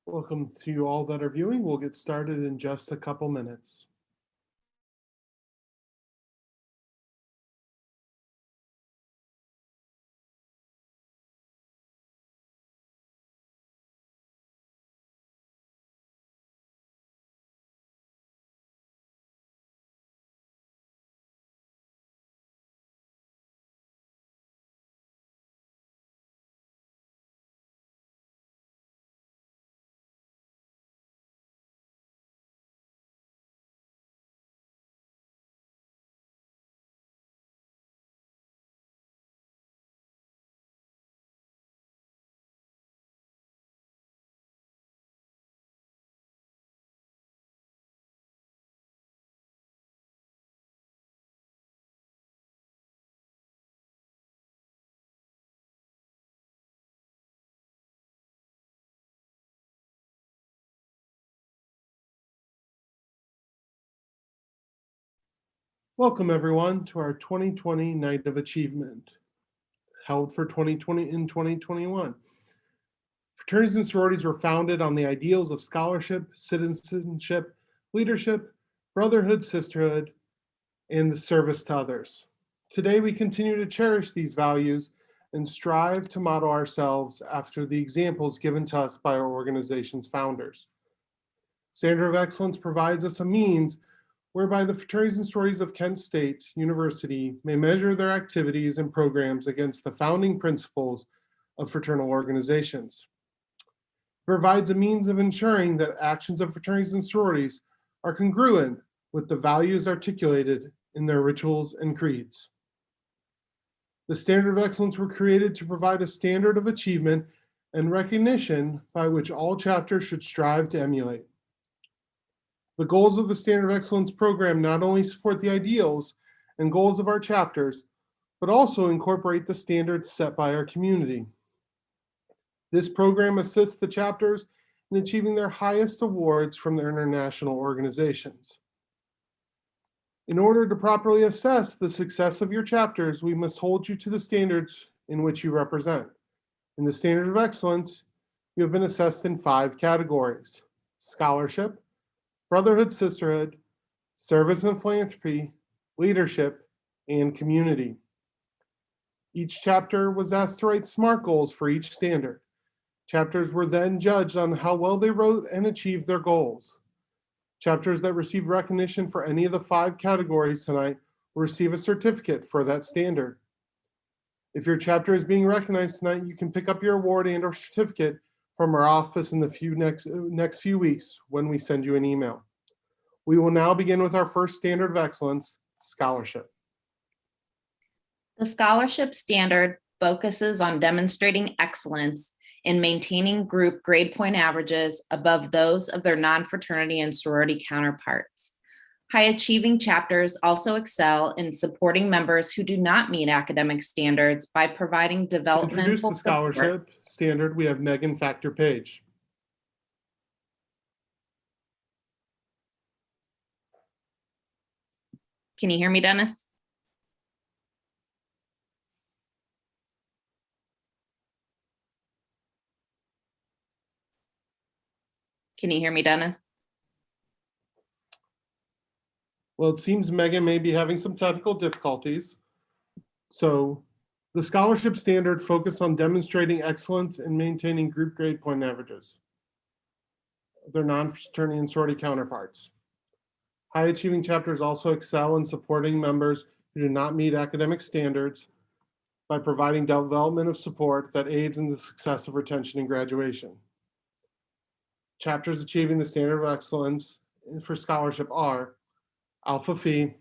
Welcome to you all that are viewing. We'll get started in just a couple minutes. Welcome everyone to our 2020 Night of Achievement, held for 2020 and 2021. Fraternities and sororities were founded on the ideals of scholarship, citizenship, leadership, brotherhood, sisterhood, and the service to others. Today we continue to cherish these values and strive to model ourselves after the examples given to us by our organization's founders. Standard of Excellence provides us a means whereby the fraternities and sororities of Kent State University may measure their activities and programs against the founding principles of fraternal organizations. It provides a means of ensuring that actions of fraternities and sororities are congruent with the values articulated in their rituals and creeds. The Standard of Excellence were created to provide a standard of achievement and recognition by which all chapters should strive to emulate. The goals of the Standard of Excellence program not only support the ideals and goals of our chapters, but also incorporate the standards set by our community. This program assists the chapters in achieving their highest awards from their international organizations. In order to properly assess the success of your chapters, we must hold you to the standards in which you represent. In the Standard of Excellence, you have been assessed in 5 categories: scholarship, brotherhood, sisterhood, service and philanthropy, leadership, and community. Each chapter was asked to write SMART goals for each standard. Chapters were then judged on how well they wrote and achieved their goals. Chapters that receive recognition for any of the 5 categories tonight will receive a certificate for that standard. If your chapter is being recognized tonight, you can pick up your award and/or certificate from our office in the next few weeks when we send you an email. We will now begin with our first Standard of Excellence, scholarship. The scholarship standard focuses on demonstrating excellence in maintaining group grade point averages above those of their non-fraternity and sorority counterparts. High-achieving chapters also excel in supporting members who do not meet academic standards by providing developmental To introduce the scholarship standard, we have Megan Factor-Page. Can you hear me, Dennis? Can you hear me, Dennis? Well, it seems Megan may be having some technical difficulties. So the scholarship standard focuses on demonstrating excellence in maintaining group grade point averages of their non-fraternity and sorority counterparts. High achieving chapters also excel in supporting members who do not meet academic standards by providing development of support that aids in the success of retention and graduation. Chapters achieving the Standard of Excellence for scholarship are Alpha Phi,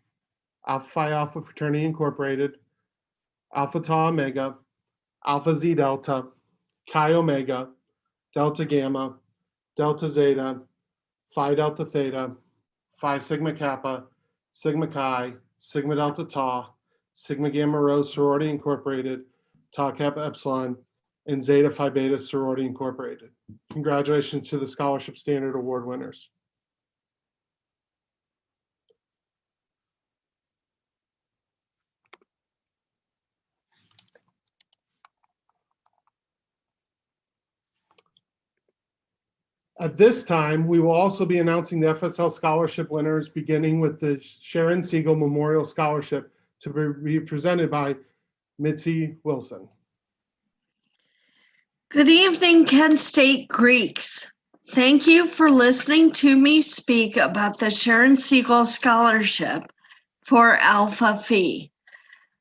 Alpha Phi Alpha Fraternity Incorporated, Alpha Tau Omega, Alpha Z Delta, Chi Omega, Delta Gamma, Delta Zeta, Phi Delta Theta, Phi Sigma Kappa, Sigma Chi, Sigma Delta Tau, Sigma Gamma Rho Sorority Incorporated, Tau Kappa Epsilon, and Zeta Phi Beta Sorority Incorporated. Congratulations to the Scholarship Standard Award winners. At this time, we will also be announcing the FSL scholarship winners, beginning with the Sharon Siegel Memorial Scholarship to be presented by Mitzi Wilson. Good evening, Kent State Greeks. Thank you for listening to me speak about the Sharon Siegel Scholarship for Alpha Phi.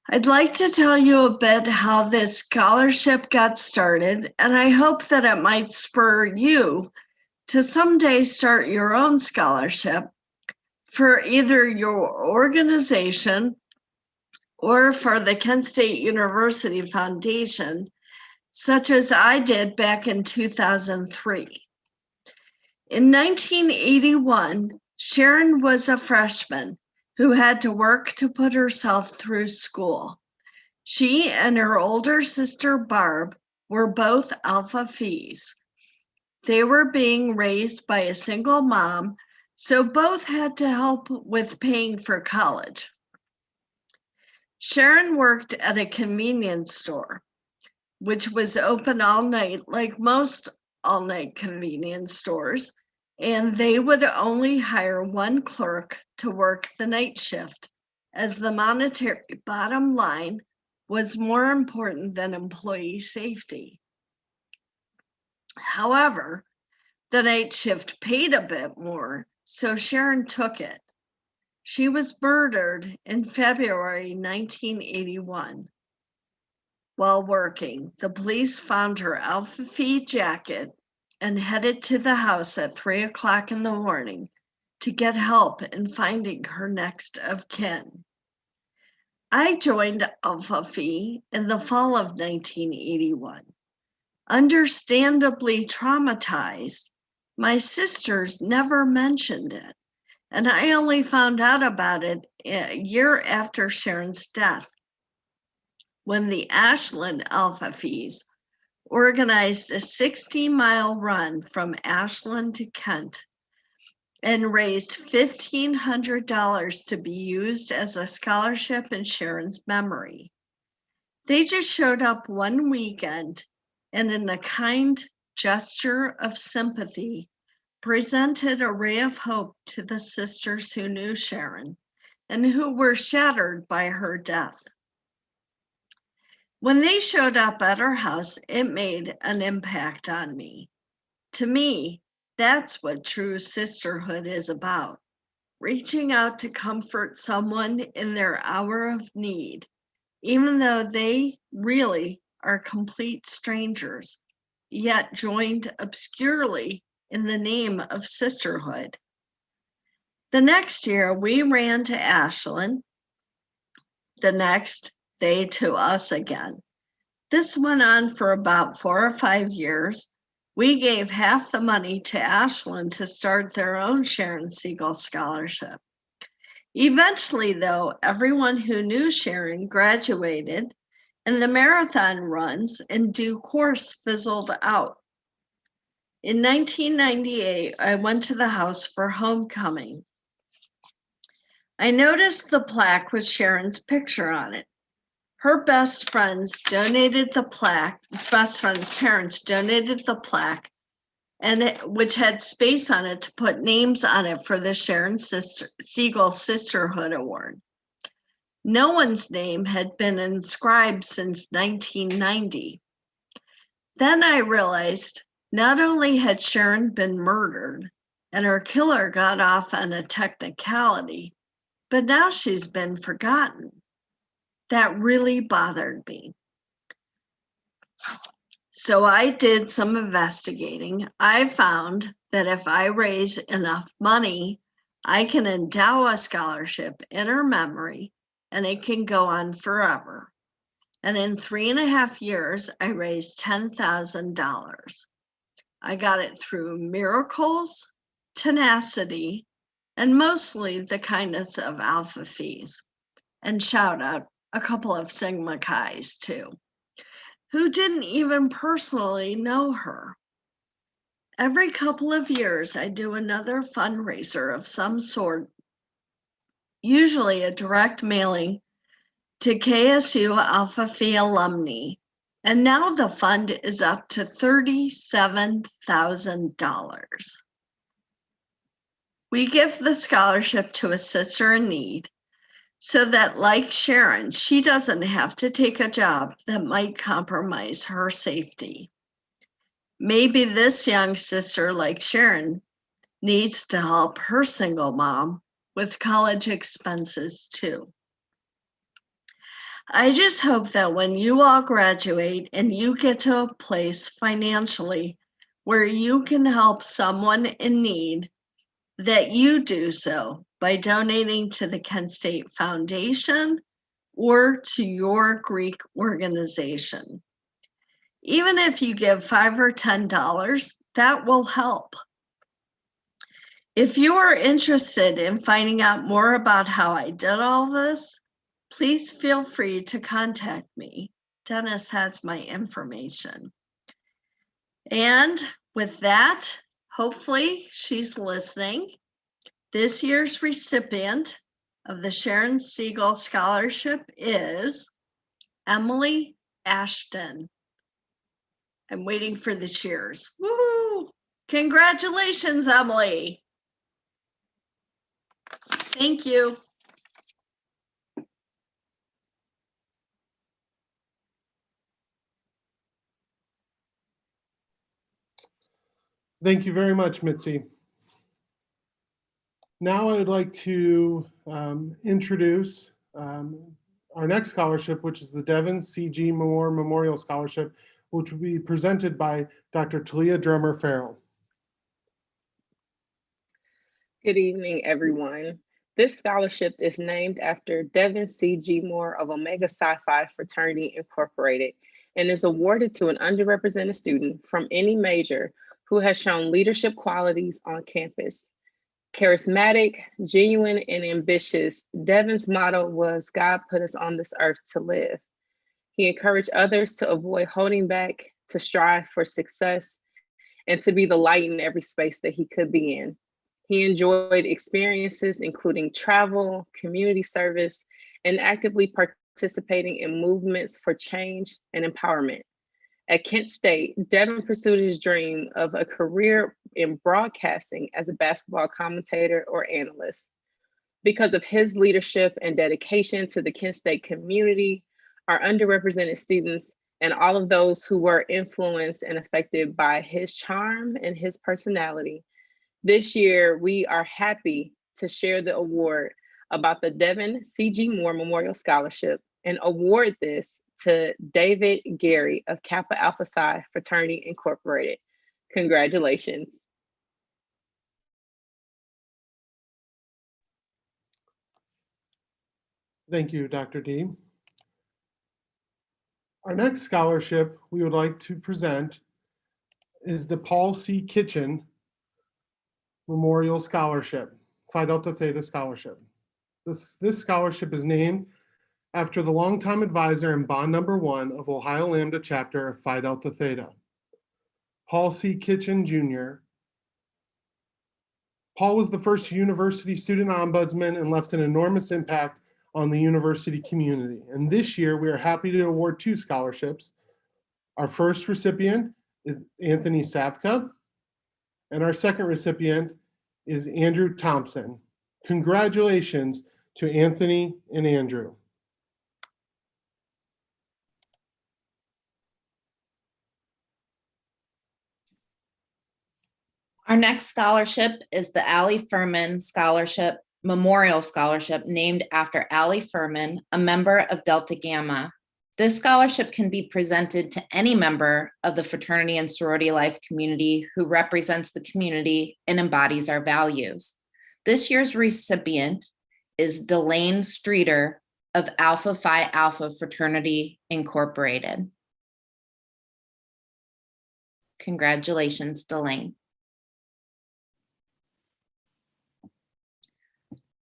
I'd like to tell you a bit how this scholarship got started, and I hope that it might spur you to someday start your own scholarship for either your organization or for the Kent State University Foundation, such as I did back in 2003. In 1981, Sharon was a freshman who had to work to put herself through school. She and her older sister, Barb, were both Alpha Phis. They were being raised by a single mom, so both had to help with paying for college. Sharon worked at a convenience store, which was open all night, like most all-night convenience stores, and they would only hire one clerk to work the night shift, as the monetary bottom line was more important than employee safety. However, the night shift paid a bit more, so Sharon took it. She was murdered in February 1981. While working, the police found her Alpha Phi jacket and headed to the house at 3 o'clock in the morning to get help in finding her next of kin. I joined Alpha Phi in the fall of 1981. Understandably traumatized, my sisters never mentioned it, and I only found out about it a year after Sharon's death, when the Ashland Alpha Phis organized a 60-mile run from Ashland to Kent and raised $1,500 to be used as a scholarship in Sharon's memory. They just showed up one weekend and, in a kind gesture of sympathy, presented a ray of hope to the sisters who knew Sharon and who were shattered by her death. When they showed up at our house, it made an impact on me. To me, that's what true sisterhood is about, reaching out to comfort someone in their hour of need, even though they really are complete strangers, yet joined obscurely in the name of sisterhood. The next year, we ran to Ashland. The next, they to us again. This went on for about 4 or 5 years. We gave half the money to Ashland to start their own Sharon Siegel Scholarship. Eventually, though, everyone who knew Sharon graduated, and the marathon runs in due course fizzled out. In 1998, I went to the house for homecoming. I noticed the plaque with Sharon's picture on it. Her best friend's parents donated the plaque, which had space on it to put names on it for the Sharon Siegel Sisterhood Award. No one's name had been inscribed since 1990. Then I realized not only had Sharon been murdered and her killer got off on a technicality, but now she's been forgotten. That really bothered me. So I did some investigating. I found that if I raise enough money, I can endow a scholarship in her memory, and it can go on forever. And in 3.5 years, I raised $10,000. I got it through miracles, tenacity, and mostly the kindness of Alpha Phis. And shout out a couple of Sigma Chi's too, who didn't even personally know her. Every couple of years, I do another fundraiser of some sort, usually a direct mailing to KSU Alpha Phi alumni And now the fund is up to $37,000. We give the scholarship to a sister in need so that, like Sharon, she doesn't have to take a job that might compromise her safety. Maybe this young sister, like Sharon, needs to help her single mom with college expenses too. I just hope that when you all graduate and you get to a place financially where you can help someone in need, that you do so by donating to the Kent State Foundation or to your Greek organization. Even if you give $5 or $10, that will help. If you are interested in finding out more about how I did all this, please feel free to contact me. Dennis has my information. And with that, hopefully she's listening. This year's recipient of the Sharon Siegel Scholarship is Emily Ashton. I'm waiting for the cheers. Woo! Congratulations, Emily. Thank you. Thank you very much, Mitzi. Now I would like to introduce our next scholarship, which is the Devin C.G. Moore Memorial Scholarship, which will be presented by Dr. Talia Drummer Farrell. Good evening, everyone. This scholarship is named after Devin C.G. Moore of Omega Psi Phi Fraternity Incorporated and is awarded to an underrepresented student from any major who has shown leadership qualities on campus. Charismatic, genuine, and ambitious, Devin's motto was, "God put us on this earth to live." He encouraged others to avoid holding back, to strive for success, and to be the light in every space that he could be in. He enjoyed experiences including travel, community service, and actively participating in movements for change and empowerment. At Kent State, Devin pursued his dream of a career in broadcasting as a basketball commentator or analyst. Because of his leadership and dedication to the Kent State community, our underrepresented students, and all of those who were influenced and affected by his charm and his personality, this year we are happy to share the award about the Devin C.G. Moore Memorial Scholarship and award this to David Gary of Kappa Alpha Psi Fraternity Incorporated. Congratulations. Thank you, Dr. D. Our next scholarship we would like to present is the Paul C. Kitchen Memorial Scholarship, Phi Delta Theta Scholarship. This scholarship is named after the longtime advisor and bond number 1 of Ohio Lambda chapter of Phi Delta Theta, Paul C. Kitchen Jr. Paul was the first university student ombudsman and left an enormous impact on the university community. And this year, we are happy to award 2 scholarships. Our first recipient is Anthony Savka, and our second recipient is Andrew Thompson. Congratulations to Anthony and Andrew. Our next scholarship is the Allie Furman Scholarship, Memorial Scholarship, named after Allie Furman, a member of Delta Gamma. This scholarship can be presented to any member of the fraternity and sorority life community who represents the community and embodies our values. This year's recipient is Delane Streeter of Alpha Phi Alpha Fraternity Incorporated. Congratulations, Delane.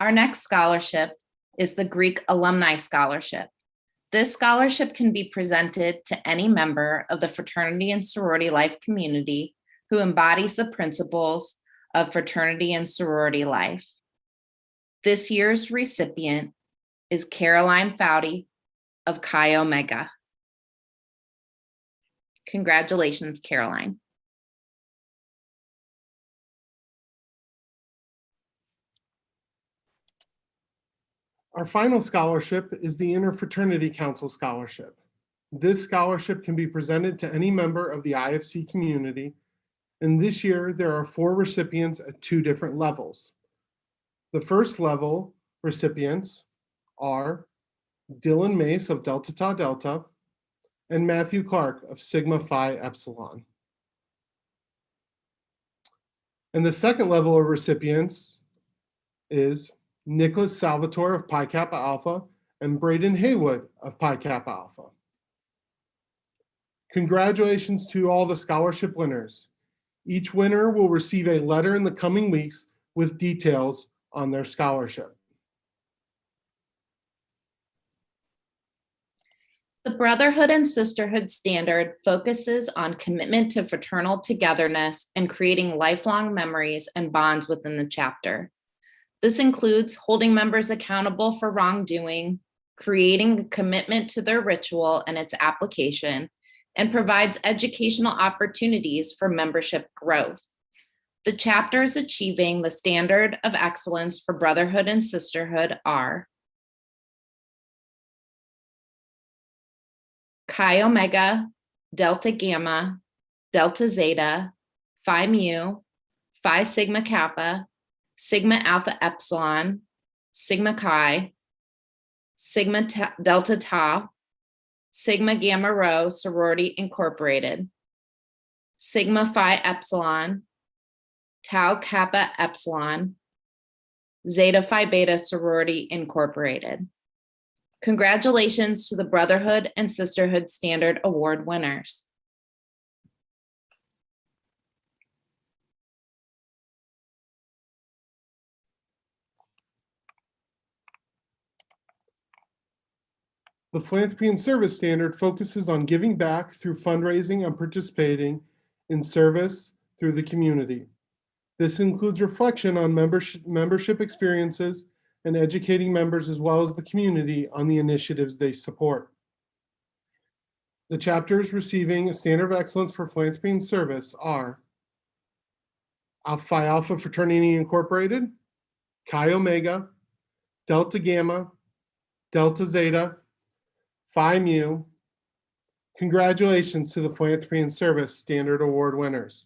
Our next scholarship is the Greek Alumni Scholarship. This scholarship can be presented to any member of the fraternity and sorority life community who embodies the principles of fraternity and sorority life. This year's recipient is Caroline Foudy of Chi Omega. Congratulations, Caroline. Our final scholarship is the Interfraternity Council Scholarship. This scholarship can be presented to any member of the IFC community, and this year there are 4 recipients at 2 different levels. The first level recipients are Dylan Mace of Delta Tau Delta and Matthew Clark of Sigma Phi Epsilon. And the second level of recipients is Nicholas Salvatore of Pi Kappa Alpha and Braden Haywood of Pi Kappa Alpha. Congratulations to all the scholarship winners. Each winner will receive a letter in the coming weeks with details on their scholarship. The Brotherhood and Sisterhood Standard focuses on commitment to fraternal togetherness and creating lifelong memories and bonds within the chapter. This includes holding members accountable for wrongdoing, creating a commitment to their ritual and its application, and provides educational opportunities for membership growth. The chapters achieving the standard of excellence for Brotherhood and Sisterhood are Chi Omega, Delta Gamma, Delta Zeta, Phi Mu, Phi Sigma Kappa, Sigma Alpha Epsilon, Sigma Chi, Sigma Delta Tau, Sigma Gamma Rho Sorority Incorporated, Sigma Phi Epsilon, Tau Kappa Epsilon, Zeta Phi Beta Sorority Incorporated. Congratulations to the Brotherhood and Sisterhood Standard Award winners. The Philanthropy and Service Standard focuses on giving back through fundraising and participating in service through the community. This includes reflection on membership experiences and educating members as well as the community on the initiatives they support. The chapters receiving a Standard of Excellence for Philanthropy and Service are Alpha Phi Alpha Fraternity Incorporated, Chi Omega, Delta Gamma, Delta Zeta, Phi Mu. Congratulations to the Philanthropy and Service Standard Award winners.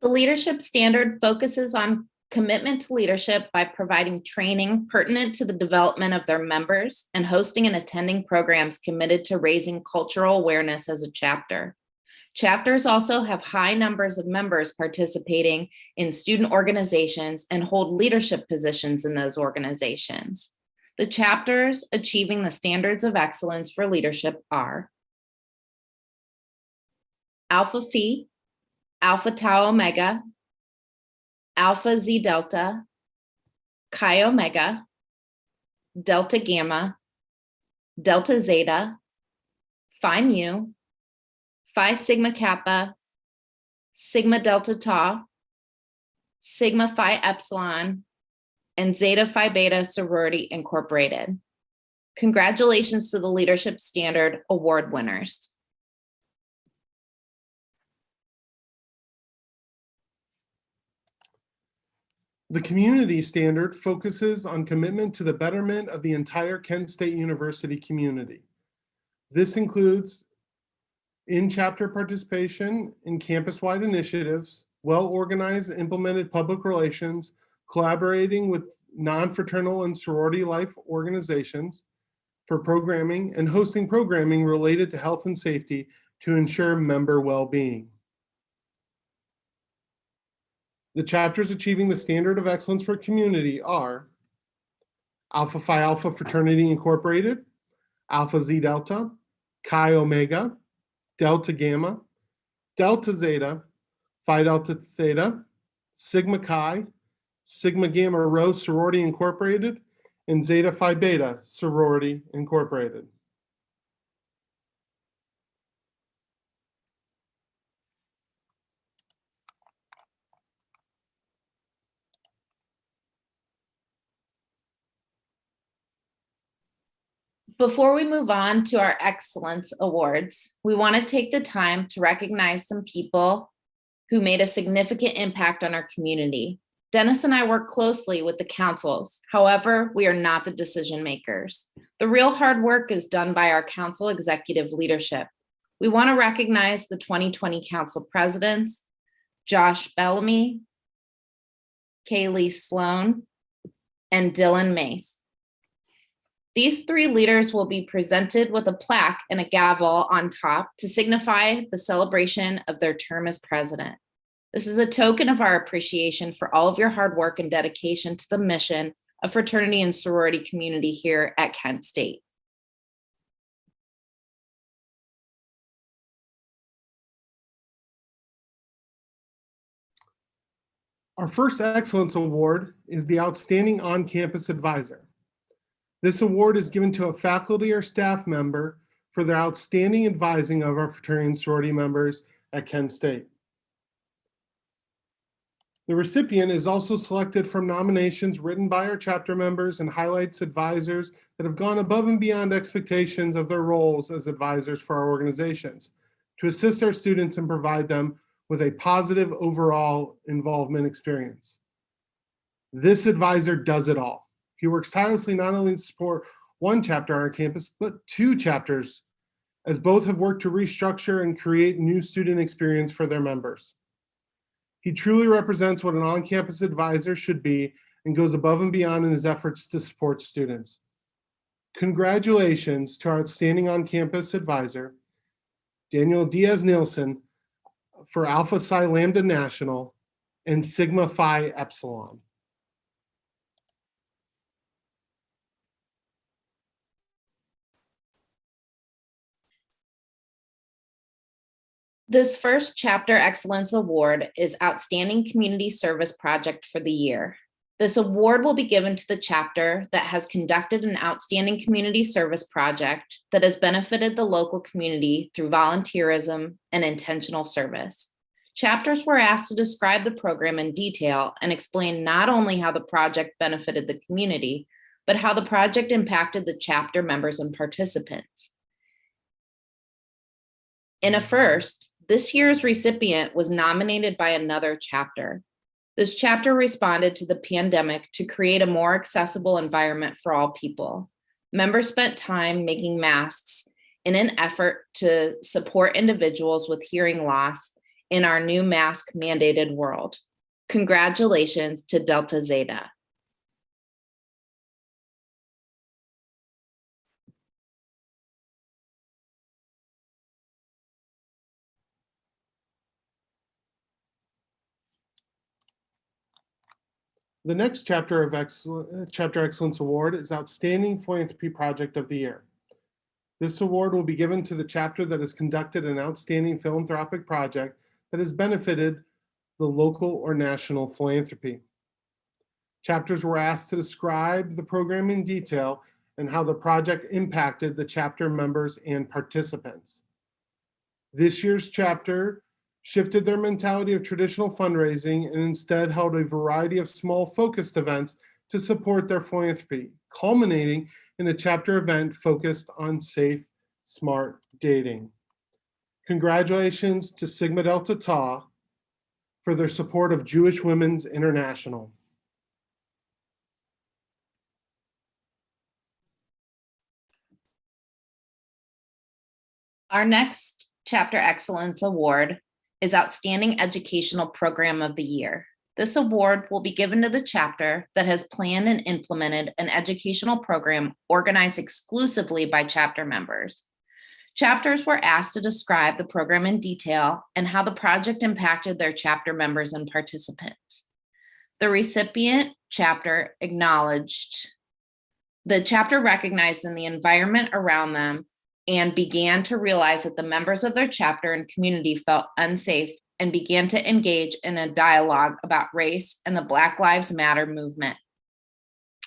The Leadership Standard focuses on commitment to leadership by providing training pertinent to the development of their members and hosting and attending programs committed to raising cultural awareness as a chapter. Chapters also have high numbers of members participating in student organizations and hold leadership positions in those organizations. The chapters achieving the standards of excellence for leadership are Alpha Phi, Alpha Tau Omega, Alpha Z Delta, Chi Omega, Delta Gamma, Delta Zeta, Phi Mu, Phi Sigma Kappa, Sigma Delta Tau, Sigma Phi Epsilon, and Zeta Phi Beta Sorority Incorporated. Congratulations to the Leadership Standard Award winners. The Community Standard focuses on commitment to the betterment of the entire Kent State University community. This includes in-chapter participation in campus-wide initiatives, well-organized and implemented public relations, collaborating with non-fraternal and sorority life organizations for programming, and hosting programming related to health and safety to ensure member well-being. The chapters achieving the Standard of Excellence for Community are Alpha Phi Alpha Fraternity Incorporated, Alpha Z Delta, Chi Omega, Delta Gamma, Delta Zeta, Phi Delta Theta, Sigma Chi, Sigma Gamma Rho Sorority Incorporated, and Zeta Phi Beta Sorority Incorporated. Before we move on to our Excellence Awards, we want to take the time to recognize some people who made a significant impact on our community. Dennis and I work closely with the councils. However, we are not the decision makers. The real hard work is done by our council executive leadership. We want to recognize the 2020 council presidents, Josh Bellamy, Kaylee Sloan, and Dylan Mace. These three leaders will be presented with a plaque and a gavel on top to signify the celebration of their term as president. This is a token of our appreciation for all of your hard work and dedication to the mission of fraternity and sorority community here at Kent State. Our first Excellence Award is the Outstanding On-Campus Advisor. This award is given to a faculty or staff member for their outstanding advising of our fraternity and sorority members at Kent State. The recipient is also selected from nominations written by our chapter members and highlights advisors that have gone above and beyond expectations of their roles as advisors for our organizations to assist our students and provide them with a positive overall involvement experience. This advisor does it all. He works tirelessly not only to support one chapter on our campus, but two chapters, as both have worked to restructure and create new student experience for their members. He truly represents what an on-campus advisor should be and goes above and beyond in his efforts to support students. Congratulations to our outstanding on-campus advisor, Daniel Diaz-Nielsen, for Alpha Psi Lambda National and Sigma Phi Epsilon. This first Chapter Excellence Award is Outstanding Community Service Project for the year. This award will be given to the chapter that has conducted an outstanding community service project that has benefited the local community through volunteerism and intentional service. Chapters were asked to describe the program in detail and explain not only how the project benefited the community, but how the project impacted the chapter members and participants. In a first, this year's recipient was nominated by another chapter. This chapter responded to the pandemic to create a more accessible environment for all people. Members spent time making masks in an effort to support individuals with hearing loss in our new mask mandated world. Congratulations to Delta Zeta. The next Chapter Excellence Award is Outstanding Philanthropy Project of the Year. This award will be given to the chapter that has conducted an outstanding philanthropic project that has benefited the local or national philanthropy. Chapters were asked to describe the program in detail and how the project impacted the chapter members and participants. This year's chapter shifted their mentality of traditional fundraising and instead held a variety of small focused events to support their philanthropy, culminating in a chapter event focused on safe, smart dating. Congratulations to Sigma Delta Tau for their support of Jewish Women's International. Our next Chapter Excellence Award is Outstanding Educational Program of the Year. This award will be given to the chapter that has planned and implemented an educational program organized exclusively by chapter members. Chapters were asked to describe the program in detail and how the project impacted their chapter members and participants. The recipient chapter acknowledged the chapter recognized in the environment around them and began to realize that the members of their chapter and community felt unsafe and began to engage in a dialogue about race and the Black Lives Matter movement.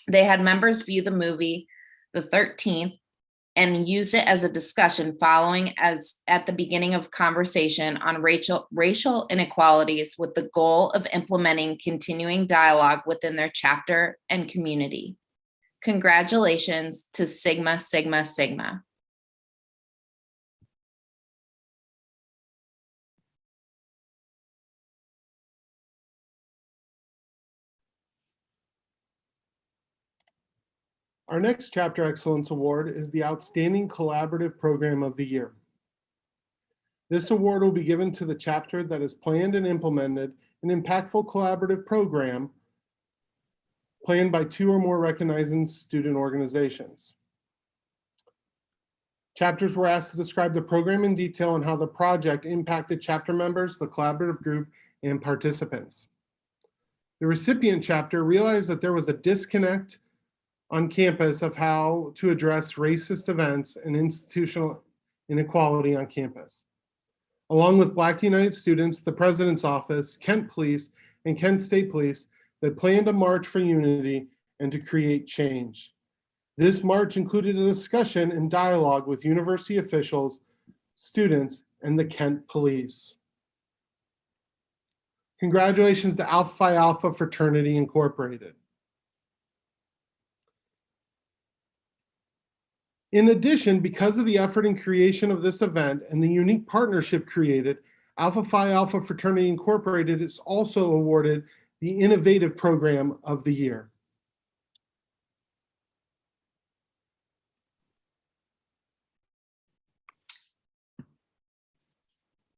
They had members view the movie The 13th and use it as a discussion following as at the beginning of conversation on racial inequalities with the goal of implementing continuing dialogue within their chapter and community. Congratulations to Sigma, Sigma, Sigma. Our next Chapter Excellence Award is the Outstanding Collaborative Program of the Year. This award will be given to the chapter that has planned and implemented an impactful collaborative program planned by 2 or more recognizing student organizations. Chapters were asked to describe the program in detail and how the project impacted chapter members, the collaborative group, and participants. The recipient chapter realized that there was a disconnect on campus of how to address racist events and institutional inequality on campus. Along with Black United Students, the President's Office, Kent Police, and Kent State Police, they planned a march for unity and to create change. This march included a discussion and dialogue with university officials, students, and the Kent Police. Congratulations to Alpha Phi Alpha Fraternity Incorporated. In addition, because of the effort and creation of this event and the unique partnership created, Alpha Phi Alpha Fraternity Incorporated is also awarded the Innovative Program of the Year.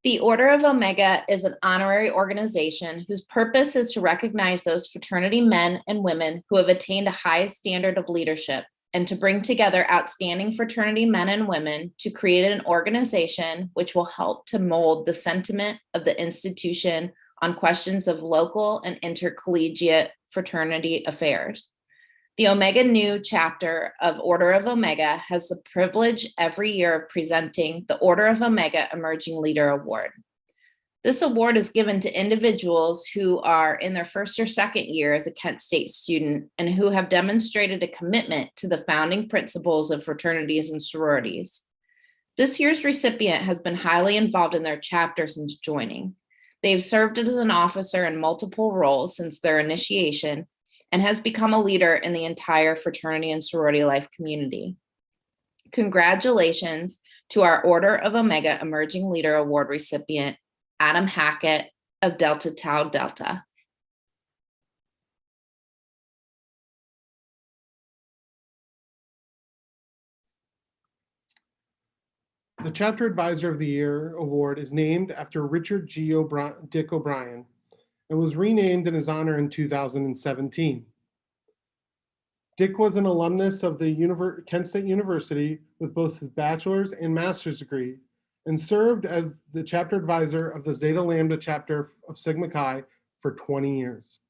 The Order of Omega is an honorary organization whose purpose is to recognize those fraternity men and women who have attained a high standard of leadership and to bring together outstanding fraternity men and women to create an organization which will help to mold the sentiment of the institution on questions of local and intercollegiate fraternity affairs. The Omega Nu chapter of Order of Omega has the privilege every year of presenting the Order of Omega Emerging Leader Award. This award is given to individuals who are in their first or second year as a Kent State student and who have demonstrated a commitment to the founding principles of fraternities and sororities. This year's recipient has been highly involved in their chapter since joining. They've served as an officer in multiple roles since their initiation and has become a leader in the entire fraternity and sorority life community. Congratulations to our Order of Omega Emerging Leader Award recipient, Adam Hackett of Delta Tau Delta. The Chapter Advisor of the Year award is named after Richard Dick O'Brien and was renamed in his honor in 2017. Dick was an alumnus of the Kent State University with both his bachelor's and master's degree and served as the chapter advisor of the Zeta Lambda chapter of Sigma Chi for 20 years.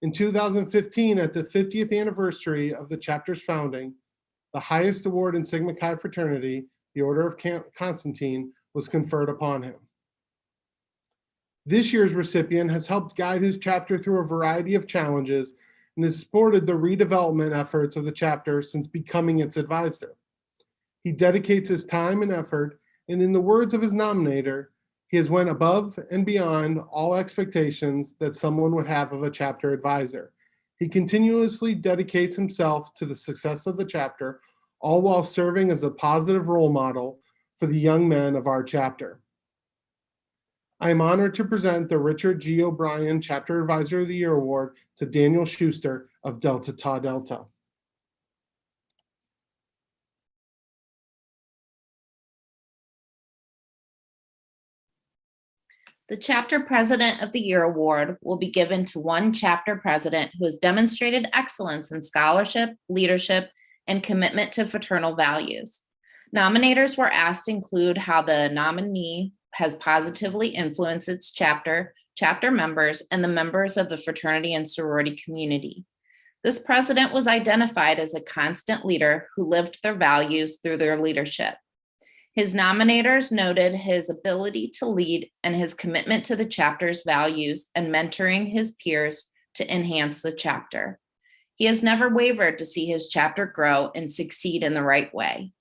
In 2015, at the 50th anniversary of the chapter's founding, the highest award in Sigma Chi fraternity, the Order of Constantine, was conferred upon him. This year's recipient has helped guide his chapter through a variety of challenges and has supported the redevelopment efforts of the chapter since becoming its advisor. He dedicates his time and effort, and in the words of his nominator, he has went above and beyond all expectations that someone would have of a chapter advisor. He continuously dedicates himself to the success of the chapter, all while serving as a positive role model for the young men of our chapter. I am honored to present the Richard G. O'Brien Chapter Advisor of the Year Award to Daniel Schuster of Delta Tau Delta. The Chapter President of the Year Award will be given to one chapter president who has demonstrated excellence in scholarship, leadership, and commitment to fraternal values. Nominators were asked to include how the nominee has positively influenced its chapter members, and the members of the fraternity and sorority community. This president was identified as a constant leader who lived their values through their leadership. His nominators noted his ability to lead and his commitment to the chapter's values and mentoring his peers to enhance the chapter. He has never wavered to see his chapter grow and succeed in the right way.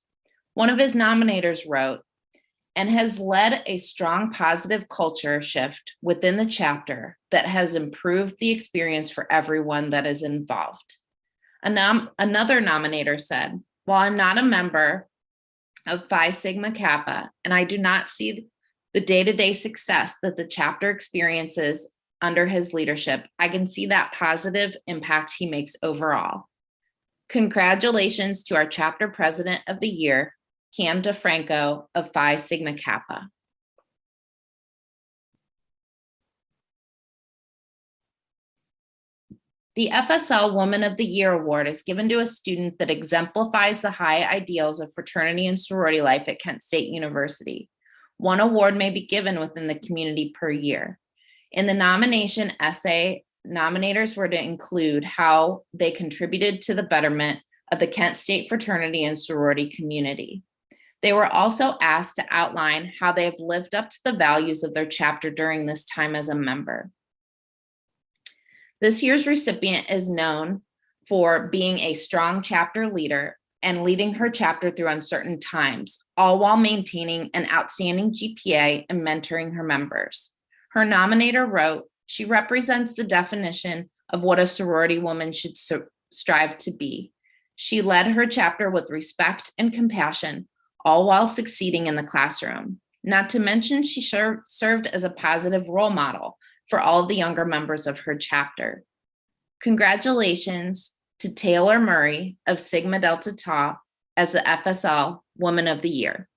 One of his nominators wrote, and has led a strong positive culture shift within the chapter that has improved the experience for everyone that is involved. Another nominator said, while I'm not a member of Phi Sigma Kappa, and I do not see the day-to-day success that the chapter experiences under his leadership, I can see that positive impact he makes overall. Congratulations to our chapter president of the year, Cam DeFranco of Phi Sigma Kappa. The FSL Woman of the Year Award is given to a student that exemplifies the high ideals of fraternity and sorority life at Kent State University. One award may be given within the community per year. In the nomination essay, nominators were to include how they contributed to the betterment of the Kent State fraternity and sorority community. They were also asked to outline how they have lived up to the values of their chapter during this time as a member. This year's recipient is known for being a strong chapter leader and leading her chapter through uncertain times, all while maintaining an outstanding GPA and mentoring her members. Her nominator wrote, "She represents the definition of what a sorority woman should strive to be. She led her chapter with respect and compassion, all while succeeding in the classroom. Not to mention, she served as a positive role model for all of the younger members of her chapter." Congratulations to Taylor Murray of Sigma Delta Tau as the FSL Woman of the Year.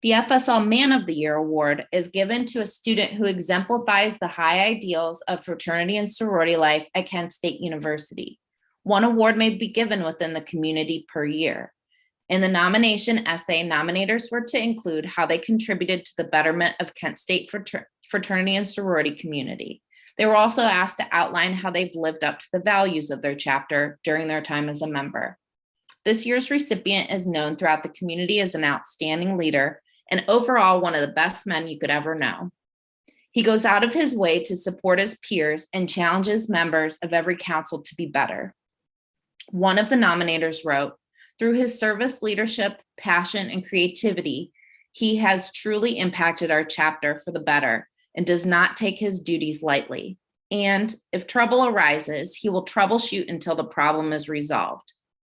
The FSL Man of the Year award is given to a student who exemplifies the high ideals of fraternity and sorority life at Kent State University. One award may be given within the community per year. In the nomination essay, nominators were to include how they contributed to the betterment of Kent State fraternity and sorority community. They were also asked to outline how they've lived up to the values of their chapter during their time as a member. This year's recipient is known throughout the community as an outstanding leader and overall one of the best men you could ever know. He goes out of his way to support his peers and challenges members of every council to be better. One of the nominators wrote, "Through his service, leadership, passion, and creativity, he has truly impacted our chapter for the better and does not take his duties lightly. And if trouble arises, he will troubleshoot until the problem is resolved.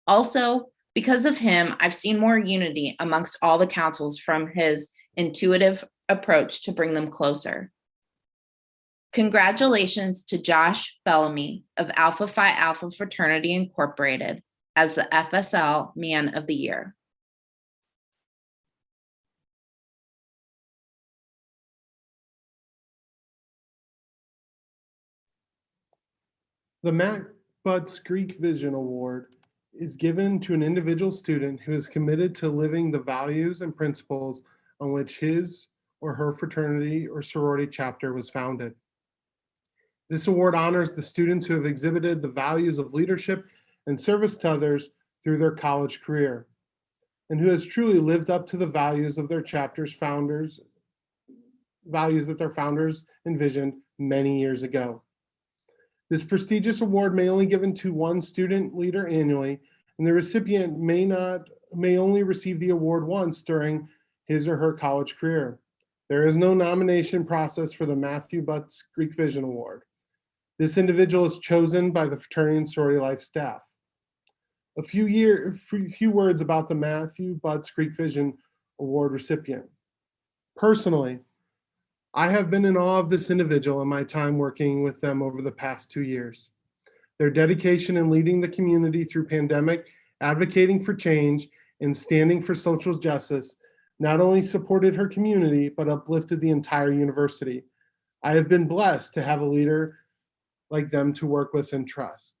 Also, because of him, I've seen more unity amongst all the councils from his intuitive approach to bring them closer." Congratulations to Josh Bellamy of Alpha Phi Alpha Fraternity Incorporated as the FSL Man of the Year. The Matt Butts Greek Vision Award is given to an individual student who is committed to living the values and principles on which his or her fraternity or sorority chapter was founded. This award honors the students who have exhibited the values of leadership and service to others through their college career, and who has truly lived up to the values of their chapter's founders, values that their founders envisioned many years ago. This prestigious award may only be given to one student leader annually, and the recipient may only receive the award once during his or her college career. There is no nomination process for the Matthew Butts Greek Vision Award. This individual is chosen by the fraternity and sorority life staff. A few words about the Matthew Butts Greek Vision Award recipient. Personally, I have been in awe of this individual in my time working with them over the past 2 years. Their dedication in leading the community through pandemic, advocating for change, and standing for social justice not only supported her community, but uplifted the entire university. I have been blessed to have a leader like them to work with and trust.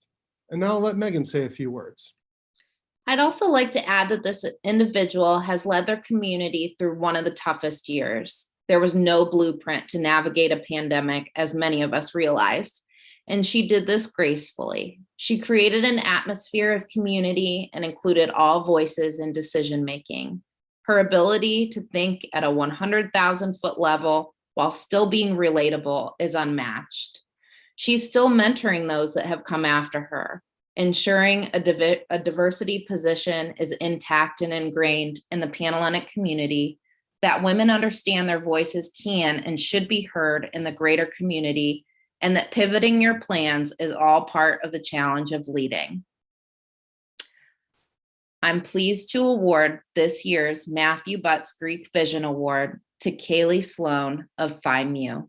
And now I'll let Megan say a few words. I'd also like to add that this individual has led their community through one of the toughest years. There was no blueprint to navigate a pandemic, as many of us realized, and she did this gracefully. She created an atmosphere of community and included all voices in decision-making. Her ability to think at a 100,000-foot level while still being relatable is unmatched. She's still mentoring those that have come after her, ensuring a diversity position is intact and ingrained in the Panhellenic community that women understand their voices can and should be heard in the greater community, and that pivoting your plans is all part of the challenge of leading. I'm pleased to award this year's Matthew Butts Greek Vision Award to Kaylee Sloan of Phi Mu.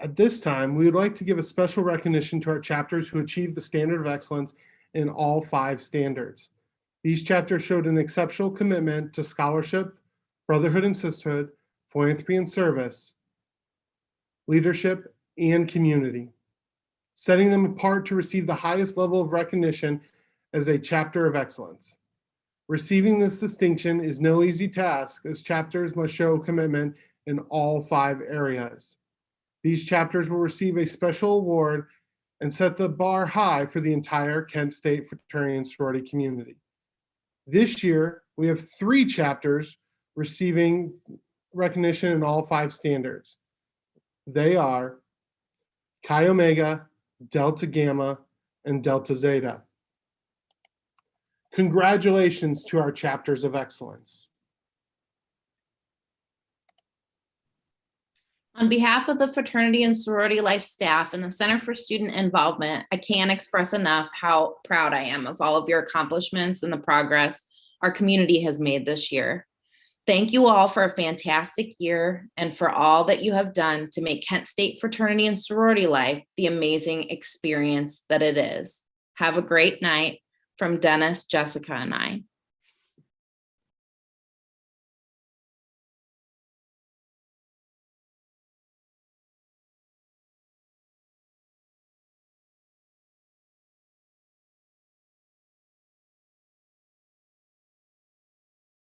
At this time, we would like to give a special recognition to our chapters who achieved the standard of excellence in all 5 standards. These chapters showed an exceptional commitment to scholarship, brotherhood and sisterhood, philanthropy and service, leadership, and community, setting them apart to receive the highest level of recognition as a chapter of excellence. Receiving this distinction is no easy task, as chapters must show commitment in all 5 areas. These chapters will receive a special award and set the bar high for the entire Kent State fraternity and sorority community. This year, we have 3 chapters receiving recognition in all 5 standards. They are Chi Omega, Delta Gamma, and Delta Zeta. Congratulations to our chapters of excellence. On behalf of the fraternity and sorority life staff and the Center for Student Involvement, I can't express enough how proud I am of all of your accomplishments and the progress our community has made this year. Thank you all for a fantastic year and for all that you have done to make Kent State fraternity and sorority life the amazing experience that it is. Have a great night from Dennis, Jessica, and I.